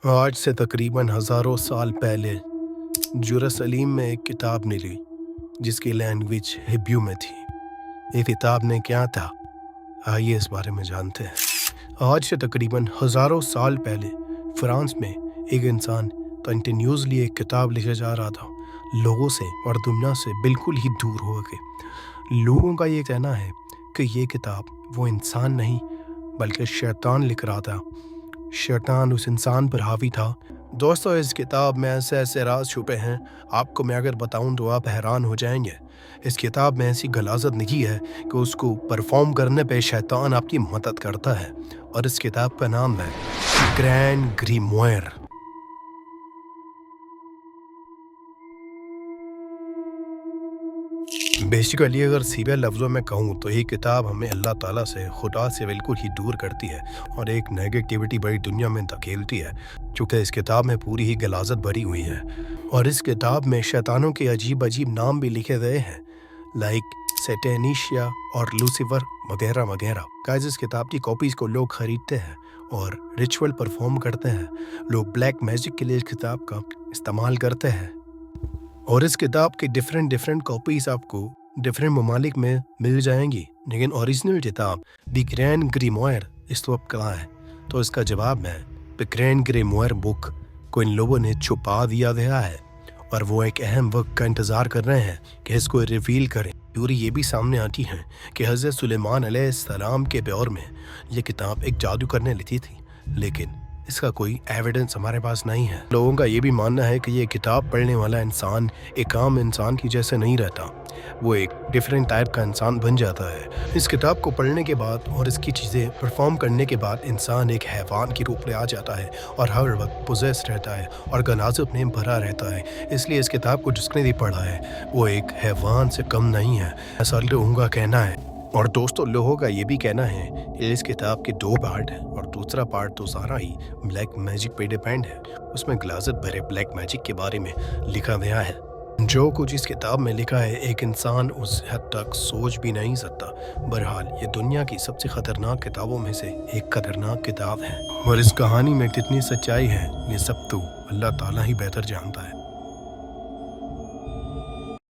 आज से तकरीबन हज़ारों साल पहले जेरूसलम में एक किताब मिली जिसकी लैंग्वेज हिब्रू में थी। ये किताब ने क्या था, आइए इस बारे में जानते हैं। आज से तकरीबन हज़ारों साल पहले फ्रांस में एक इंसान कंटिन्यूसली एक किताब लिखे जा रहा था, लोगों से और दुनिया से बिल्कुल ही दूर हो गए। लोगों का ये कहना है कि ये किताब वो इंसान नहीं बल्कि शैतान लिख रहा था। शैतान उस इंसान पर हावी था। दोस्तों, इस किताब में ऐसे ऐसे राज छुपे हैं, आपको मैं अगर बताऊं तो आप हैरान हो जाएंगे। इस किताब में ऐसी गलाजत लिखी है कि उसको परफॉर्म करने पे शैतान आपकी मदद करता है, और इस किताब का नाम है ग्रैंड ग्रीमोयर। बेसिकली अगर सीधे लफ्ज़ों में कहूँ तो ये किताब हमें अल्लाह ताला से, खुदा से बिल्कुल ही दूर करती है और एक नेगेटिविटी बड़ी दुनिया में धकेलती है, चूँकि इस किताब में पूरी ही गलाजत भरी हुई है। और इस किताब में शैतानों के अजीब अजीब नाम भी लिखे गए हैं, लाइक सैटेनिशिया और लूसीफर वगैरह वगैरह। गाइस, इस किताब की कॉपीज़ को लोग ख़रीदते हैं और रिचुअल परफॉर्म करते हैं। लोग ब्लैक मैजिक के लिए इस किताब का इस्तेमाल करते हैं, और इस किताब की डिफरेंट कॉपीज़ आपको डिफरेंट ममालिक में मिल जाएंगी। लेकिन ओरिजिनल किताब द ग्रैंड ग्रीमोयर इस वक्त कहाँ है? तो इसका जवाब है द ग्रैंड ग्रीमोयर बुक को इन लोगों ने छुपा दिया गया है, और वो एक अहम वक्त का इंतज़ार कर रहे हैं कि इसको रिवील करें। थ्योरी ये भी सामने आती है कि हज़रत सुलेमान अलैहिस्सलाम के दौर में ये किताब एक जादू करने लिखी थी, लेकिन इसका कोई एविडेंस हमारे पास नहीं है। लोगों का ये भी मानना है कि ये किताब पढ़ने वाला इंसान एक आम इंसान की जैसे नहीं रहता, वो एक डिफरेंट टाइप का इंसान बन जाता है। इस किताब को पढ़ने के बाद और इसकी चीज़ें परफॉर्म करने के बाद इंसान एक हैवान के रूप में आ जाता है और हर वक्त पोजेस रहता है और गनाज़त में भरा रहता है। इसलिए इस किताब को जिसने भी पढ़ा है वो एक हैवान से कम नहीं है, ऐसा लोगों का कहना है। और दोस्तों, लोगों का ये भी कहना है कि इस किताब के 2 पार्ट हैं, और दूसरा पार्ट तो सारा ही ब्लैक मैजिक पे डिपेंड है। उसमें गलाजत भरे ब्लैक मैजिक के बारे में लिखा गया है। जो कुछ इस किताब में लिखा है एक इंसान उस हद तक सोच भी नहीं सकता। बहरहाल ये दुनिया की सबसे ख़तरनाक किताबों में से एक ख़तरनाक किताब है, और इस कहानी में कितनी सच्चाई है ये सब तो अल्लाह ताला ही बेहतर जानता है।